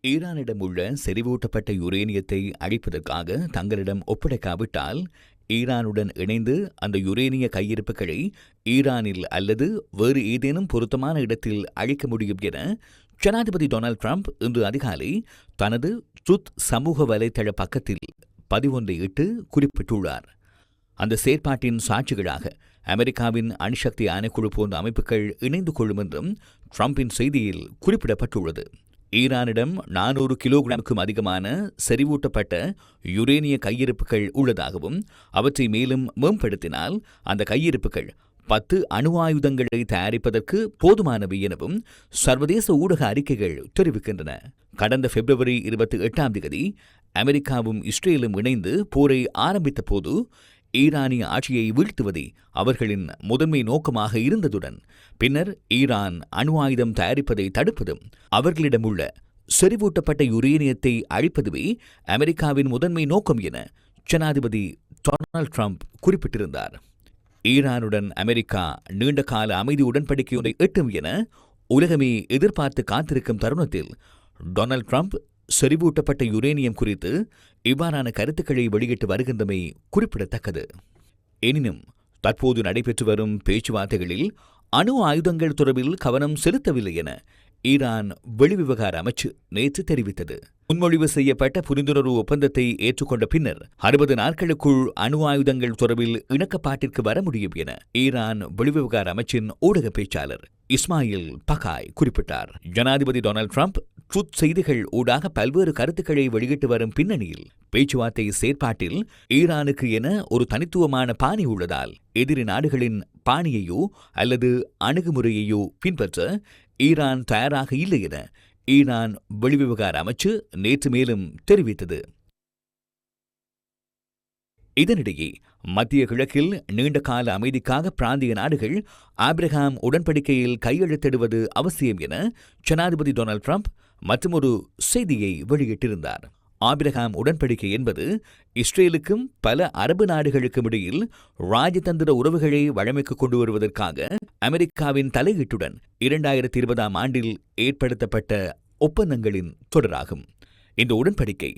ஈரானிடம் உள்ள செறிவூட்டப்பட்ட யுரேனியத்தை அழிப்பதற்காக தங்களிடம் ஒப்படைக்காவிட்டால் ஈரானுடன் இணைந்து அந்த யுரேனிய கையிருப்புகளை ஈரானில் அல்லது வேறு ஏதேனும் பொருத்தமான இடத்தில் அழிக்க முடியும் என ஜனாதிபதி டொனால்ட் ட்ரம்ப் இன்று அதிகாலை தனது ட்ரூத் சமூக வலைதள பக்கத்தில் பதிவொன்றை இட்டு குறிப்பிட்டுள்ளார். அந்த செயற்பாட்டின் சாட்சிகளாக அமெரிக்காவின் அணுசக்தி ஆணைக்குழு போன்ற அமைப்புகள் இணைந்து கொள்ளும் என்றும் ட்ரம்பின் செய்தியில் குறிப்பிடப்பட்டுள்ளது. ஈரானிடம் 400 கிலோகிராமுக்கும் அதிகமான செறிவூட்டப்பட்ட யுரேனிய கையிருப்புகள் உள்ளதாகவும் அவற்றை மேலும் மேம்படுத்தினால் அந்த கையிருப்புகள் 10 அணு ஆயுதங்களை தயாரிப்பதற்கு போதுமானவை எனவும் சர்வதேச ஊடக அறிக்கைகள் தெரிவிக்கின்றன. கடந்த பிப்ரவரி 28 அமெரிக்காவும் இஸ்ரேலும் இணைந்து போரை ஆரம்பித்த போது ஈரானிய ஆட்சியை வீழ்த்துவதே அவர்களின் முதன்மை நோக்கமாக இருந்ததுடன் பின்னர் ஈரான் அணு ஆயுதம் தயாரிப்பதை தடுப்பதும் அவர்களிடமுள்ள செறிவூட்டப்பட்ட யுரேனியத்தை அழிப்பதுவே அமெரிக்காவின் முதன்மை நோக்கம் என ஜனாதிபதி டொனால்ட் ட்ரம்ப் குறிப்பிட்டிருந்தார். ஈரானுடன் அமெரிக்கா நீண்டகால அமைதி உடன்படிக்கை ஒன்றை எட்டும் என உலகமே எதிர்பார்த்து காத்திருக்கும் தருணத்தில் டொனால்ட் ட்ரம்ப் செறிவூட்டப்பட்ட யுரேனியம் குறித்து இவ்வாறான கருத்துக்களை வெளியிட்டு வருகின்றமை குறிப்பிடத்தக்கது. எனினும் தற்போது நடைபெற்று வரும் பேச்சுவார்த்தைகளில் அணு ஆயுதங்கள் தொடர்பில் கவனம் செலுத்தவில்லை என ஈரான் வெளிவிவகார அமைச்சு நேற்று தெரிவித்தது. முன்மொழிவு செய்யப்பட்ட புரிந்துணர்வு ஒப்பந்தத்தை ஏற்றுக்கொண்ட பின்னர் 60 நாட்களுக்குள் அணு ஆயுதங்கள் தொடர்பில் இணக்கப்பாட்டிற்கு வர முடியும் என ஈரான் வெளிவிவகார அமைச்சின் ஊடக பேச்சாளர் இஸ்மாயில் பகாய் குறிப்பிட்டார். ஜனாதிபதி டொனால்ட் ட்ரம்ப் ட்ரூத் செய்திகள் ஊடாக பல்வேறு கருத்துக்களை வெளியிட்டு வரும் பின்னணியில் பேச்சுவார்த்தை செயற்பாட்டில் ஈரானுக்கு என ஒரு தனித்துவமான பாணி உள்ளதால் எதிரி நாடுகளின் பாணியையோ அல்லது அணுகுமுறையையோ பின்பற்ற ஈரான் தயாராக இல்லை என ஈரான் வெளிவிவகார அமைச்சு நேற்று மேலும் தெரிவித்தது. இதனிடையே மத்திய கிழக்கில் நீண்டகால அமைதிக்காக பிராந்திய நாடுகள் ஆப்ரஹாம் உடன்படிக்கையில் கையெழுத்திடுவது அவசியம் என ஜனாதிபதி டொனால்ட் ட்ரம்ப் மற்றொரு செய்தியை வெளியிட்டிருந்தார். ஆப்ரஹாம் உடன்படிக்கை என்பது இஸ்ரேலுக்கும் பல அரபு நாடுகளுக்கும் இடையில் ராஜதந்திர உறவுகளை வழமைக்கு கொண்டு வருவதற்காக அமெரிக்காவின் தலையீட்டுடன் 2020 ஏற்படுத்தப்பட்ட ஒப்பந்தங்களின் தொடராகும். இந்த உடன்படிக்கை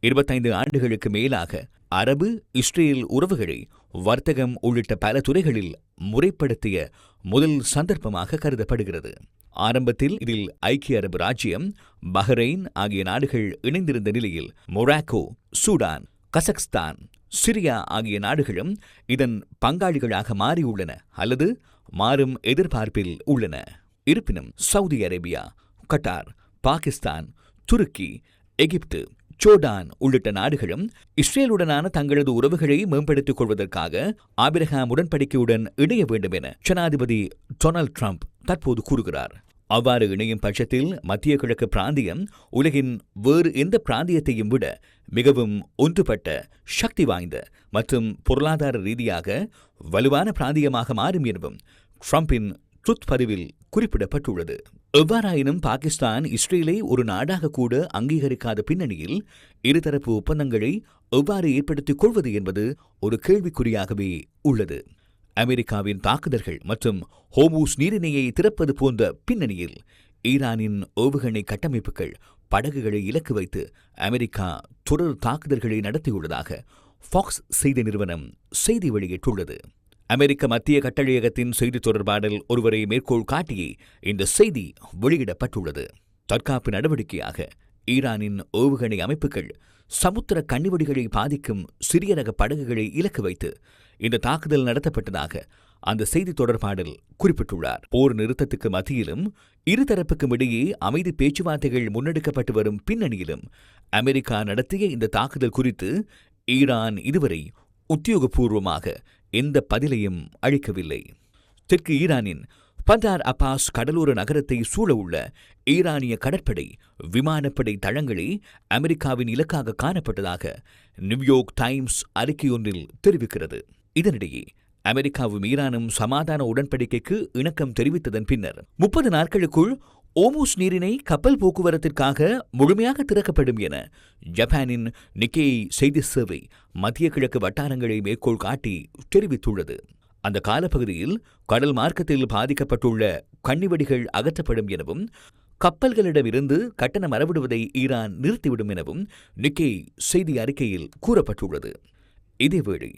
25 ஆண்டுகளுக்கு மேலாக அரபு இஸ்ரேல் உறவுகளை வர்த்தகம் உள்ளிட்ட பல துறைகளில் முறைப்படுத்திய முதல் சந்தர்ப்பமாக கருதப்படுகிறது. ஆரம்பத்தில் இதில் ஐக்கிய அரபு ராச்சியம், பஹ்ரைன் ஆகிய நாடுகள் இணைந்திருந்த நிலையில் மொராக்கோ, சூடான், கசக்ஸ்தான், சிரியா ஆகிய நாடுகளும் இதன் பங்காளிகளாக மாறியுள்ளன அல்லது மாறும் எதிர்பார்ப்பில் உள்ளன. இருப்பினும் சவுதி அரேபியா, கட்டார், பாகிஸ்தான், துருக்கி, எகிப்து, ஜோர்டான் உள்ளிட்ட நாடுகளும் இஸ்ரேலுடனான தங்களது உறவுகளை மேம்படுத்திக் கொள்வதற்காக ஆபிரகாம் உடன்படிக்கையுடன் இணைய வேண்டும் என ஜனாதிபதி டொனால்ட் ட்ரம்ப் தற்போது கூறுகிறார். அவ்வாறு இணையும் பட்சத்தில் மத்திய கிழக்கு பிராந்தியம் உலகின் வேறு எந்த பிராந்தியத்தையும் விட மிகவும் ஒன்றுபட்ட, சக்தி வாய்ந்த மற்றும் பொருளாதார ரீதியாக வலுவான பிராந்தியமாக மாறும் எனவும் ட்ரம்பின் ட்ரூத் பதிவில் குறிப்பிடப்பட்டுள்ளது. எவ்வாறாயினும் பாகிஸ்தான் இஸ்ரேலை ஒரு நாடாக கூட அங்கீகரிக்காத பின்னணியில் இருதரப்பு ஒப்பந்தங்களை எவ்வாறு ஏற்படுத்திக் கொள்வது என்பது ஒரு கேள்விக்குறியாகவே உள்ளது. அமெரிக்காவின் தாக்குதல்கள் மற்றும் ஹோர்முஸ் நீரிணையை திறப்பது போன்ற பின்னணியில் ஈரானின் ஏவுகணை கட்டமைப்புகள், படகுகளை இலக்கு வைத்து அமெரிக்கா தொடர் தாக்குதல்களை நடத்தியுள்ளதாக ஃபாக்ஸ் செய்தி நிறுவனம் செய்தி வெளியிட்டுள்ளது. அமெரிக்க மத்திய கட்டளையகத்தின் செய்தி தொடர்பாளர் ஒருவரை மேற்கோள் காட்டியே இந்த செய்தி வெளியிடப்பட்டுள்ளது. தற்காப்பு நடவடிக்கையாக ஈரானின் ஏவுகணை அமைப்புகள் சமுத்திர கண்ணிவெடிகளை பாதிக்கும் சிறிய ரக படகுகளை இலக்கு வைத்து இந்த தாக்குதல் நடத்தப்பட்டதாக அந்த செய்தி தொடர்பாளர் குறிப்பிட்டுள்ளார். போர் நிறுத்தத்துக்கு மத்தியிலும் இருதரப்புக்கும் இடையே அமைதி பேச்சுவார்த்தைகள் முன்னெடுக்கப்பட்டு வரும் பின்னணியிலும் அமெரிக்கா நடத்திய இந்த தாக்குதல் குறித்து ஈரான் இதுவரை உத்தியோகபூர்வமாக எந்த பதிலையும் அளிக்கவில்லை. தெற்கு ஈரானின் பந்தார் அப்பாஸ் கடலோர நகரத்தை சூழவுள்ள ஈரானிய கடற்படை, விமானப்படை தளங்களே அமெரிக்காவின் இலக்காக காணப்பட்டதாக நியூயார்க் டைம்ஸ் அறிக்கையொன்றில் தெரிவிக்கிறது. இதனிடையே அமெரிக்காவும் ஈரானும் சமாதான உடன்படிக்கைக்கு இணக்கம் தெரிவித்ததன் பின்னர் 30 நாட்களுக்குள் ஓமூஸ் நீரிணை கப்பல் போக்குவரத்திற்காக முழுமையாக திறக்கப்படும் என ஜப்பானின் நிக்கேய் செய்தி சேவை மத்திய கிழக்கு வட்டாரங்களை மேற்கோள் காட்டி தெரிவித்துள்ளது. அந்த காலப்பகுதியில் கடல் மார்க்கத்தில் பாதிக்கப்பட்டுள்ள கண்ணிவெடிகள் அகற்றப்படும் எனவும் கப்பல்களிடமிருந்து கட்டணம் அறவிடுவதை ஈரான் நிறுத்திவிடும் எனவும் நிக்கே செய்தி அறிக்கையில் கூறப்பட்டுள்ளது. இதேவேளை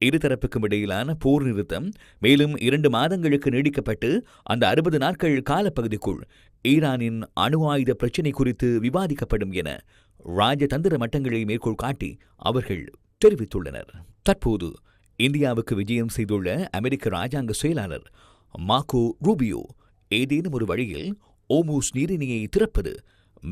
இருதரப்புக்கும் இடையிலான போர் நிறுத்தம் மேலும் 2 மாதங்களுக்கு நீடிக்கப்பட்டு அந்த 60 நாட்கள் காலப்பகுதிக்குள் ஈரானின் அணு ஆயுத பிரச்சினை குறித்து விவாதிக்கப்படும் என ராஜதந்திர மட்டங்களை மேற்கோள் காட்டி அவர்கள் தெரிவித்துள்ளனர். தற்போது இந்தியாவுக்கு விஜயம் செய்துள்ள அமெரிக்க ராஜாங்க செயலாளர் மார்க்கோ ரூபியோ ஏதேனும் ஒரு வழியில் ஓமூஸ் நீரிணையை திறப்பது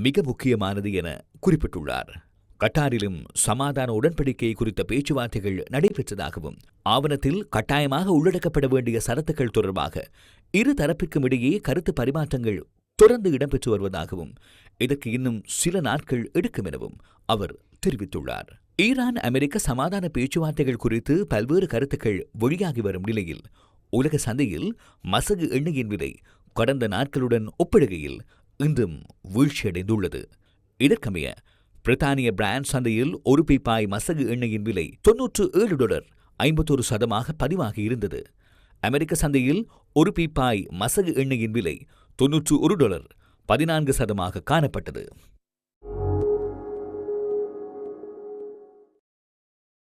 மிக முக்கியமானது என குறிப்பிட்டுள்ளார். கட்டாரிலும் சமாதான உடன்படிக்கை குறித்த பேச்சுவார்த்தைகள் நடைபெற்றதாகவும் ஆவணத்தில் கட்டாயமாக உள்ளடக்கப்பட வேண்டிய சரத்துக்கள் தொடர்பாக இரு தரப்பிற்கும் இடையே கருத்து பரிமாற்றங்கள் தொடர்ந்து இடம்பெற்று வருவதாகவும் இதற்கு இன்னும் சில நாட்கள் எடுக்கும் எனவும் அவர் தெரிவித்துள்ளார். ஈரான் அமெரிக்க சமாதான பேச்சுவார்த்தைகள் குறித்து பல்வேறு கருத்துக்கள் வெளியாகி வரும் நிலையில் உலக சந்தையில் மசகு எண்ணெயின் விலை கடந்த நாட்களுடன் ஒப்பிடுகையில் இன்றும் வீழ்ச்சியடைந்துள்ளது. இதற்கமைய பிரித்தானிய பிராண்ட் சந்தையில் ஒரு பீப்பாய் மசகு எண்ணெயின் விலை $97.51 பதிவாகி இருந்தது. அமெரிக்க சந்தையில் ஒரு பீப்பாய் மசகு எண்ணெயின் விலை $91.14 காணப்பட்டது.